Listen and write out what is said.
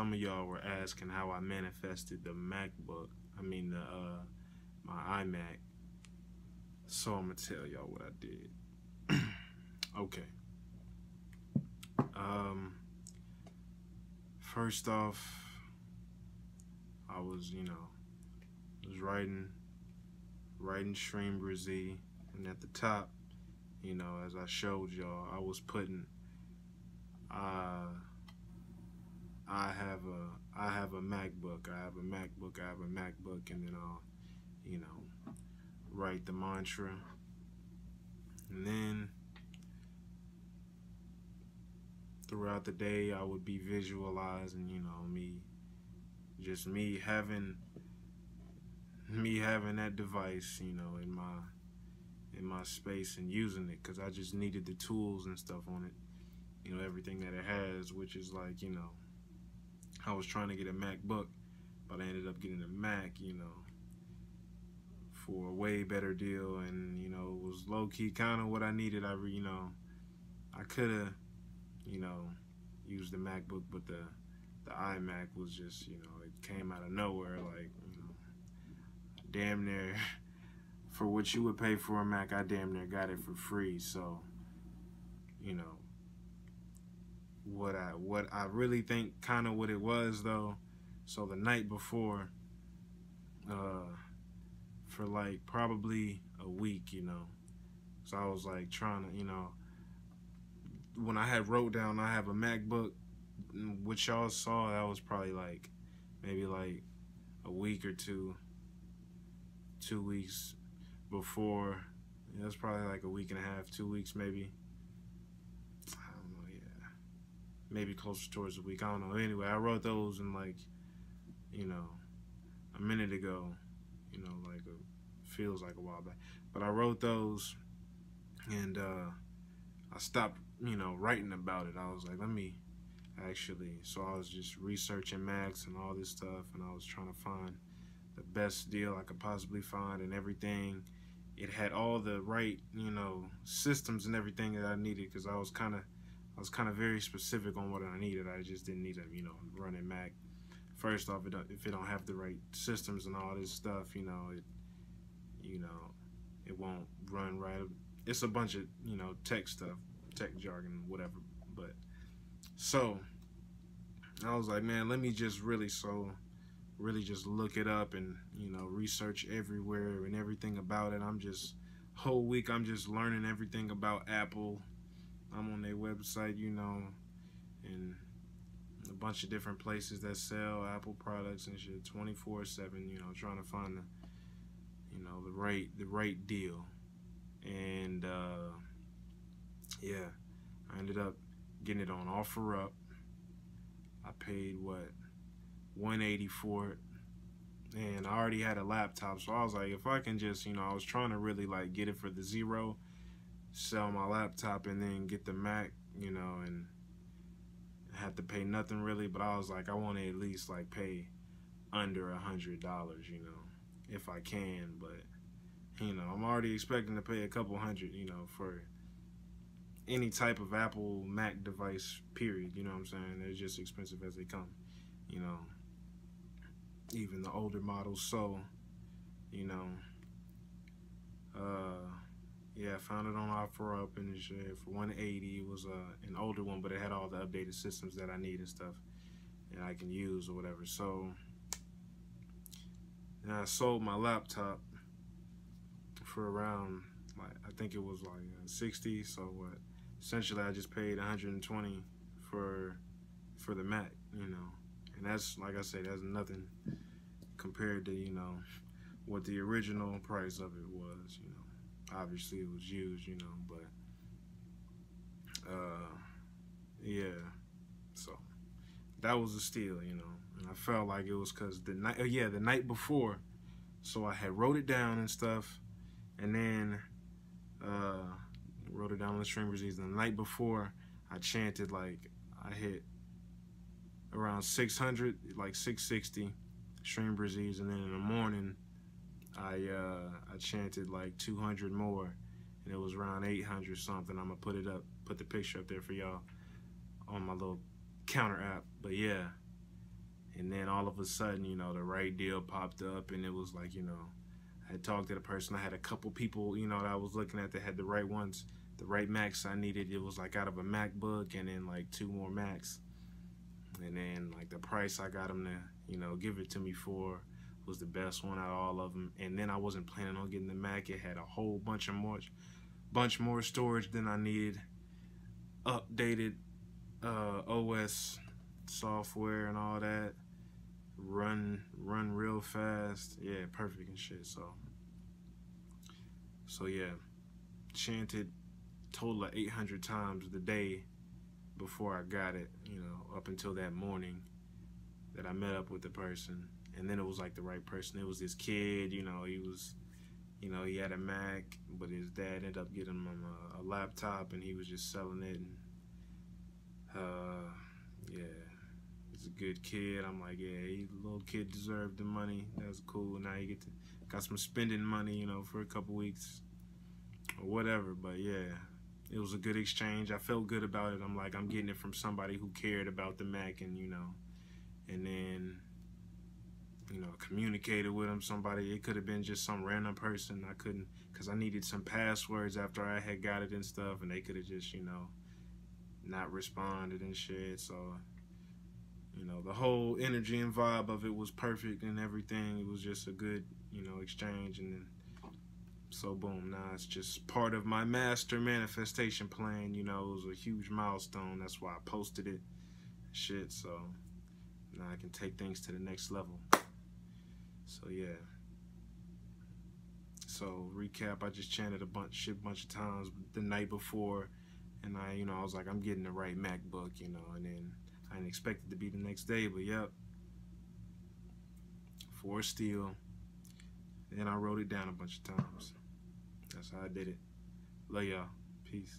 some of y'all were asking how I manifested the MacBook. I mean the my iMac. So I'm gonna tell y'all what I did. Okay. First off, I was, writing Stream Brazil, and at the top, as I showed y'all, I was putting I have a MacBook, I have a MacBook, and then I'll, write the mantra, and then throughout the day I would be visualizing, me having that device, in my space and using it, because I just needed the tools and stuff on it, everything that it has, which is like, I was trying to get a MacBook, but I ended up getting a Mac, for a way better deal, and it was low-key kind of what I needed. I could have, used the MacBook, but the iMac was just, it came out of nowhere, like, damn near for what you would pay for a Mac, I damn near got it for free. So, what I really think kind of what it was though. So the night before, for like probably a week, so I was like trying to, when I had wrote down I have a MacBook, which y'all saw, that was probably like maybe like a week or 2 weeks before. It was probably like a week and a half, 2 weeks maybe. I don't know, yeah. Maybe closer towards a week, I don't know. Anyway, I wrote those in like, a minute ago, like feels like a while back. But I wrote those, and I stopped, writing about it. I was like, let me actually, so I was just researching Macs and all this stuff, and I was trying to find the best deal I could possibly find and everything. It had all the right, systems and everything that I needed, because I was kind of very specific on what I needed. I just didn't need a, running Mac. First off, if it don't have the right systems and all this stuff, it won't run right. It's a bunch of, tech stuff, tech jargon, whatever. But so I was like, man, let me just really just look it up and, research everywhere and everything about it. Whole week I'm just learning everything about Apple. I'm on their website, and a bunch of different places that sell Apple products and shit 24/7, trying to find the right deal. And yeah, I ended up getting it on OfferUp. I paid what, $180 for it, and I already had a laptop, so I was like, if I can just, I was trying to really like get it for the zero, sell my laptop, and then get the Mac, and I had to pay nothing really. But I was like, I want to at least like pay under $100, if I can. But I'm already expecting to pay a couple hundred, for any type of Apple Mac device, period. You know what I'm saying? They're just expensive as they come, even the older models. So, yeah, I found it on OfferUp, and it for $180. It was an older one, but it had all the updated systems that I need and stuff, and I can use or whatever. So, and I sold my laptop for around, like, I think it was like 60. So what? Essentially, I just paid 120 for the Mac, and that's, like I said, that's nothing compared to what the original price of it was. Obviously it was used, but yeah. So that was a steal, and I felt like it was because the night before, so I had wrote it down and stuff, and then wrote it down on the Stream Brazil. And the night before, I chanted, like, I hit around 600, like 660 Stream Brazil, and then in the morning I chanted like 200 more, and it was around 800 something. I'm gonna put the picture up there for y'all on my little counter app. But yeah, And then all of a sudden, you know, the right deal popped up, and it was like, you know, I had talked to the person. I had a couple people, you know, that I was looking at that had the right ones, the right Macs I needed. It was like out of a MacBook and then like 2 more Macs. And then like the price I got them to, you know, give it to me for was the best one out of all of them. And then I wasn't planning on getting the Mac. It had a whole bunch more storage than I needed, updated OS software and all that, run real fast, yeah, perfect and shit. So yeah, chanted total of 800 times the day before I got it, you know, up until that morning that I met up with the person. And then it was like the right person. It was this kid, you know, he had a Mac, but his dad ended up getting him a laptop, and he was just selling it. And yeah, he's a good kid. I'm like, yeah, the little kid deserved the money. That's cool. Now you got some spending money, you know, for a couple weeks or whatever. But yeah, it was a good exchange. I felt good about it. I'm like, I'm getting it from somebody who cared about the Mac, and you know, and then, you know, communicated with him. Somebody, it could have been just some random person. I couldn't, because I needed some passwords after I had got it and stuff, and they could have just, you know, not responded and shit. So, you know, the whole energy and vibe of it was perfect and everything. It was just a good, you know, exchange. And then, so boom, now it's just part of my master manifestation plan. You know, it was a huge milestone. That's why I posted it, shit. So now I can take things to the next level. So yeah. So recap, I just chanted a bunch of times the night before, and I was like, I'm getting the right MacBook, you know, and then I didn't expect it to be the next day, but yep, for steel. Then I wrote it down a bunch of times. That's how I did it. Love y'all. Peace.